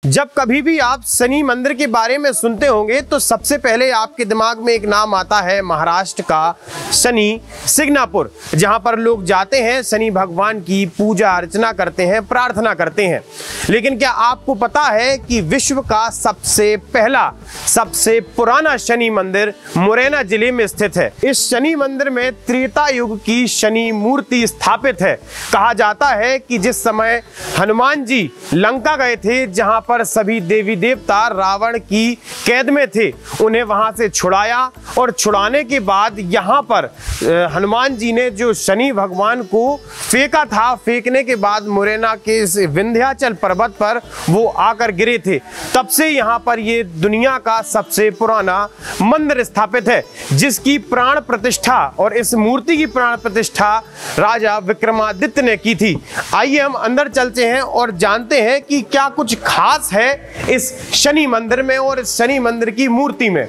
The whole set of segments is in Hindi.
जब कभी भी आप शनि मंदिर के बारे में सुनते होंगे तो सबसे पहले आपके दिमाग में एक नाम आता है महाराष्ट्र का शनि शिंगणापुर, जहां पर लोग जाते हैं, शनि भगवान की पूजा अर्चना करते हैं, प्रार्थना करते हैं। लेकिन क्या आपको पता है कि विश्व का सबसे पहला, सबसे पुराना शनि मंदिर मुरैना जिले में स्थित है। इस शनि मंदिर में त्रेता युग की शनि मूर्ति स्थापित है। कहा जाता है कि जिस समय हनुमान जी लंका गए थे, जहां पर सभी देवी देवता रावण की कैद में थे, उन्हें वहां से छुड़ाया और छुड़ाने के बाद यहां पर हनुमान जी ने जो शनि भगवान को फेंका था, फेंकने के बाद मुरैना के विंध्याचल पर्वत पर वो आकर गिरे थे। तब से यहां पर ये दुनिया का सबसे पुराना मंदिर स्थापित है, जिसकी प्राण प्रतिष्ठा और इस मूर्ति की प्राण प्रतिष्ठा राजा विक्रमादित्य ने की थी। आइए हम अंदर चलते हैं और जानते हैं कि क्या कुछ खास है इस शनि मंदिर में और इस शनि मंदिर की मूर्ति में।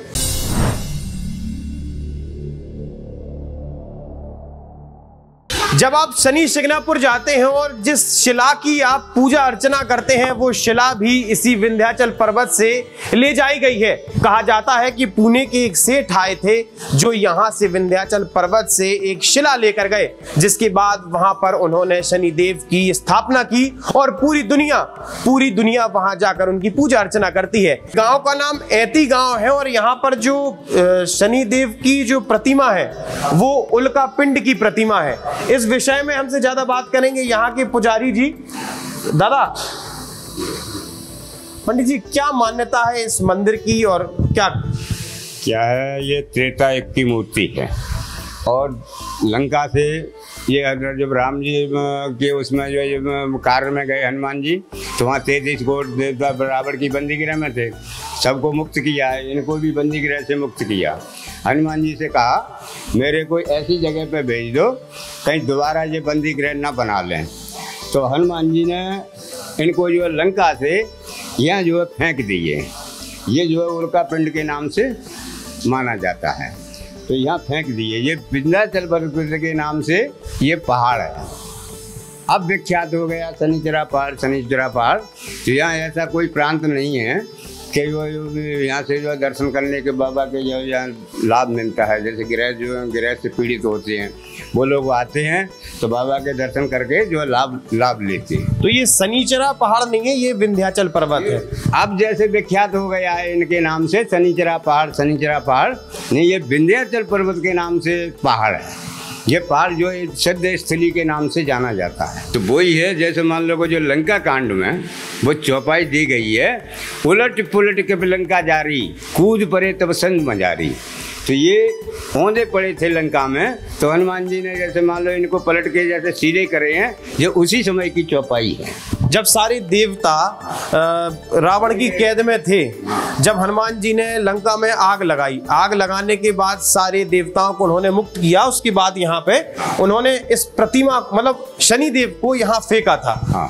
जब आप शनि शिंगणापुर जाते हैं और जिस शिला की आप पूजा अर्चना करते हैं, वो शिला भी इसी विंध्याचल पर्वत से ले जाई गई है। कहा जाता है कि पुणे के एक सेठ आए थे, जो यहां से विंध्याचल पर्वत से एक शिला लेकर गए, जिसके बाद वहां पर उन्होंने शनिदेव की स्थापना की और पूरी दुनिया वहां जाकर उनकी पूजा अर्चना करती है। गांव का नाम ऐती गांव है और यहाँ पर जो शनिदेव की जो प्रतिमा है वो उल्का पिंड की प्रतिमा है। इस विषय में हमसे ज्यादा बात करेंगे यहाँ के पुजारी जी। दादा, पंडित जी, क्या मान्यता है इस मंदिर की और क्या है? ये त्रेता युग की मूर्ति है और लंका से ये जब राम जी के उसमें जो कार्य में गए हनुमान जी, तो वहाँ 33 कोट देवता रावण की बंदीगृह में थे, सबको मुक्त किया है, इनको भी बंदीगृह से मुक्त किया। हनुमान जी से कहा मेरे कोई ऐसी जगह पे भेज दो कहीं दोबारा ये बंदीगृह ना बना लें। तो हनुमान जी ने इनको जो लंका से यहाँ जो है फेंक दिए। ये जो है उल्का पिंड के नाम से माना जाता है, तो यहाँ फेंक दिए। ये विंध्याचल पर्वत के नाम से ये पहाड़ है, अब विख्यात हो गया शनिचरा पहाड़। शनिचरा पहाड़, तो यहाँ ऐसा कोई प्रांत नहीं है कि वो यहाँ से जो दर्शन करने के बाबा के जो यहाँ लाभ मिलता है। जैसे गृह से पीड़ित होते हैं, वो लोग आते हैं तो बाबा के दर्शन करके जो लाभ लेते हैं। तो ये शनिचरा पहाड़ नहीं है, ये विंध्याचल पर्वत है। अब जैसे विख्यात हो गया है इनके नाम से शनिचरा पहाड़ नहीं, ये विंध्याचल पर्वत के नाम से पहाड़ है। ये पहाड़ जो सिद्ध स्थली के नाम से जाना जाता है। तो वही है, जैसे मान लो जो लंका कांड में वो चौपाई दी गई है, उलट पुलट के लंका जारी, कूद पड़े तब संग मजारी। तो ये औंधे पड़े थे लंका में, तो हनुमान जी ने जैसे मान लो इनको पलट के जैसे सीधे करे हैं, ये उसी समय की चौपाई है। जब सारे देवता रावण की कैद में थे, जब हनुमान जी ने लंका में आग लगाई, आग लगाने के बाद सारे देवताओं को उन्होंने मुक्त किया। उसके बाद यहाँ पे उन्होंने इस प्रतिमा मतलब शनिदेव को यहाँ फेंका था। हाँ,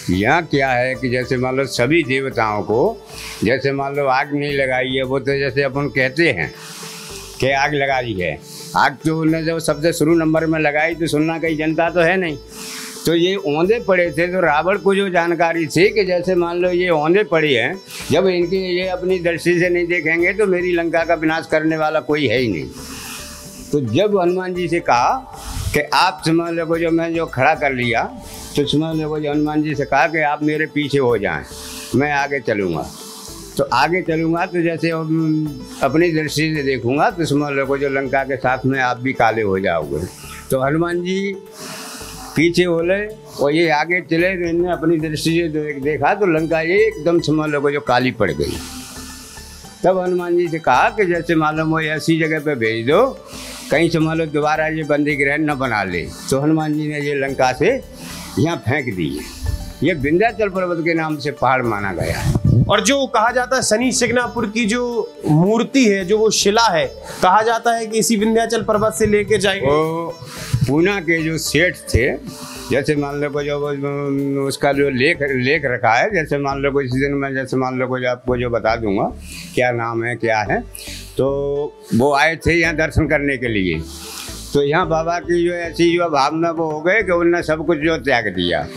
यहाँ क्या है कि जैसे मान लो सभी देवताओं को जैसे मान लो आग नहीं लगाई है, वो तो जैसे अपन कहते हैं कि आग लगाई है, आग तो उन्होंने जब सबसे शुरू नंबर में लगाई तो सुनना कहीं जनता तो है नहीं। तो ये औंधे पड़े थे, तो रावण को जो जानकारी थी कि जैसे मान लो ये औंधे पड़े हैं, जब इनकी ये अपनी दृष्टि से नहीं देखेंगे तो मेरी लंका का विनाश करने वाला कोई है ही नहीं। तो जब हनुमान जी से कहा कि आप समझ लो जो मैं जो खड़ा कर लिया, तो समझ लो जो हनुमान जी से कहा कि आप मेरे पीछे हो जाएं, मैं आगे चलूँगा। तो आगे चलूँगा तो जैसे अपनी दृष्टि से देखूँगा तो समझ लो जो लंका के साथ में आप भी काले हो जाओगे। तो हनुमान जी पीछे बोले और ये आगे चले, तो इन्होंने अपनी दृष्टि से देखा तो लंका ये एकदम समझ लो जो काली पड़ गई। तब हनुमान जी से कहा कि जैसे मालूम हो ऐसी जगह पे भेज दो कहीं समझ लो दोबारा ये बंदीगृह न बना ले। तो हनुमान जी ने ये लंका से यहाँ फेंक दी। ये विंध्याचल पर्वत के नाम से पहाड़ माना गया है। और जो कहा जाता है शनि शिंगणापुर की जो मूर्ति है, जो वो शिला है, कहा जाता है कि इसी विंध्याचल पर्वत से लेके जाएंगे। वो पूना के जो सेठ थे, जैसे मान लो जो उसका जो लेख रखा है, जैसे मान लो इसी दिन में जैसे मान लो जो आपको जो बता दूंगा क्या नाम है क्या है। तो वो आए थे यहाँ दर्शन करने के लिए, तो यहाँ बाबा की जो ऐसी जो भावना वो हो गए कि उनने सब कुछ जो त्याग दिया।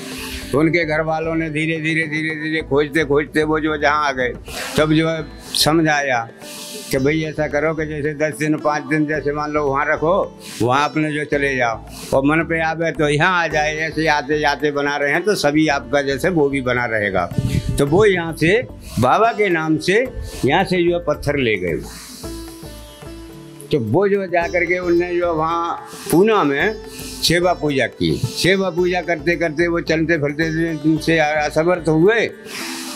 तो उनके घर वालों ने धीरे धीरे खोजते खोजते वो जो जहाँ आ गए, तब जो है समझ आया कि भाई ऐसा करो कि जैसे 10 दिन 5 दिन जैसे मान लो वहाँ रखो, वहाँ अपने जो चले जाओ, और मन पे आवे तो यहाँ आ जाए। ऐसे आते जाते बना रहे हैं तो सभी आपका जैसे वो भी बना रहेगा। तो वो यहाँ से बाबा के नाम से यहाँ से जो पत्थर ले गए। तो वो जो जा करके उनने जो वहाँ पूना में सेवा पूजा की। सेवा पूजा करते करते वो चलते फिरते से असमर्थ हुए।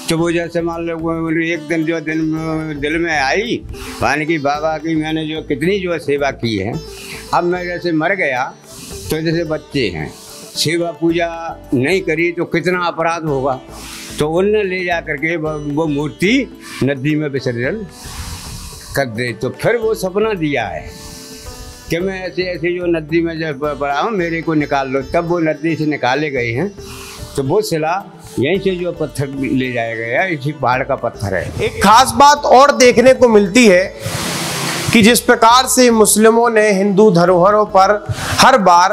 तो वो जैसे मान लो एक दिन जो दिल में आई मान की बाबा की मैंने जो कितनी जो सेवा की है, अब मैं जैसे मर गया तो जैसे बच्चे हैं, सेवा पूजा नहीं करी तो कितना अपराध होगा। तो उनने ले जा करके वो मूर्ति नदी में विसर्जन कर दे। तो फिर वो सपना दिया है कि मैं ऐसे ऐसे जो नदी में जब पड़ा हूँ मेरे को निकाल लो। तब वो नदी से निकाले गए हैं। तो वो शिला यहीं से जो पत्थर ले जाया गया, इसी पहाड़ का पत्थर है। एक खास बात और देखने को मिलती है कि जिस प्रकार से मुस्लिमों ने हिंदू धरोहरों पर हर बार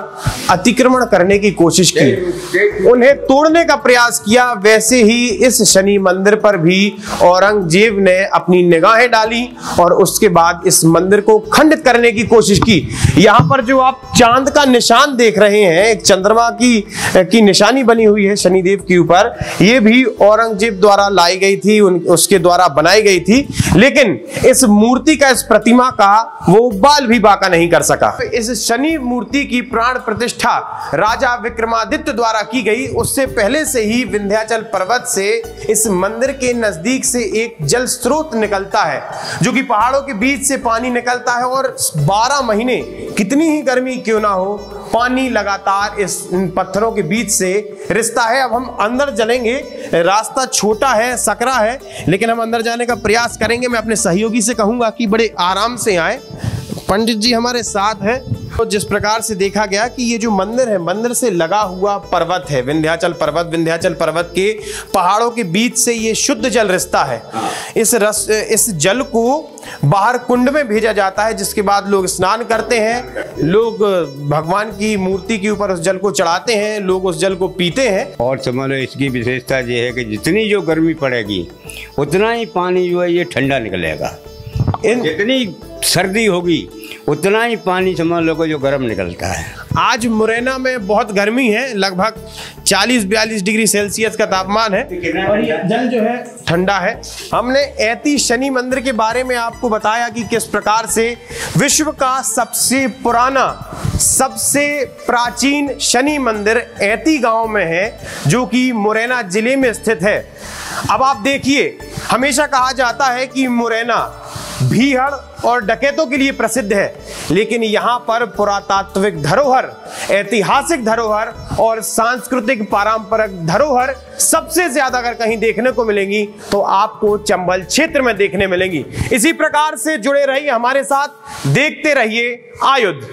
अतिक्रमण करने की कोशिश की, उन्हें तोड़ने का प्रयास किया, वैसे ही इस शनि मंदिर पर भी औरंगजेब ने अपनी निगाहें डाली और उसके बाद इस मंदिर को खंडित करने की कोशिश की। यहाँ पर जो आप चांद का निशान देख रहे हैं, एक चंद्रमा की निशानी बनी हुई है शनिदेव के ऊपर, ये भी औरंगजेब द्वारा लाई गई थी, उसके द्वारा बनाई गई थी। लेकिन इस मूर्ति का, इस प्रतिमा का वो बाल भी बांका नहीं कर सका। इस शनि मूर्ति की प्राण प्रतिष्ठा राजा विक्रमादित्य द्वारा की गई। उससे पहले से ही विंध्याचल पर्वत से इस मंदिर के नजदीक से एक जल स्रोत निकलता है, जो कि पहाड़ों के बीच से पानी निकलता है और 12 महीने कितनी ही गर्मी क्यों ना हो, पानी लगातार इस पत्थरों के बीच से रिसता है। अब हम अंदर चलेंगे, रास्ता छोटा है, सकरा है, लेकिन हम अंदर जाने का प्रयास करेंगे। मैं अपने सहयोगी से कहूंगा कि बड़े आराम से आए। पंडित जी हमारे साथ हैं। तो जिस प्रकार से देखा गया कि ये जो मंदिर है, मंदिर से लगा हुआ पर्वत है विंध्याचल पर्वत, विंध्याचल पर्वत के पहाड़ों के बीच से ये शुद्ध जल रिसता है। इस जल को बाहर कुंड में भेजा जाता है, जिसके बाद लोग स्नान करते हैं, लोग भगवान की मूर्ति के ऊपर उस जल को चढ़ाते हैं, लोग उस जल को पीते हैं। और समझ लो इसकी विशेषता ये है कि जितनी जो गर्मी पड़ेगी उतना ही पानी जो है ये ठंडा निकलेगा। जितनी सर्दी होगी उतना ही पानी समझ लो जो गर्म निकलता है। आज मुरैना में बहुत गर्मी है, लगभग 40-42 डिग्री सेल्सियस का तापमान है और ये जल जो है ठंडा है। हमने ऐती शनि मंदिर के बारे में आपको बताया कि किस प्रकार से विश्व का सबसे पुराना, सबसे प्राचीन शनि मंदिर ऐती गांव में है, जो कि मुरैना जिले में स्थित है। अब आप देखिए, हमेशा कहा जाता है कि मुरैना भीड़ और डकैतों के लिए प्रसिद्ध है, लेकिन यहाँ पर पुरातात्विक धरोहर, ऐतिहासिक धरोहर और सांस्कृतिक पारंपरिक धरोहर सबसे ज्यादा अगर कहीं देखने को मिलेंगी तो आपको चंबल क्षेत्र में देखने मिलेंगी। इसी प्रकार से जुड़े रहिए हमारे साथ, देखते रहिए आयुध।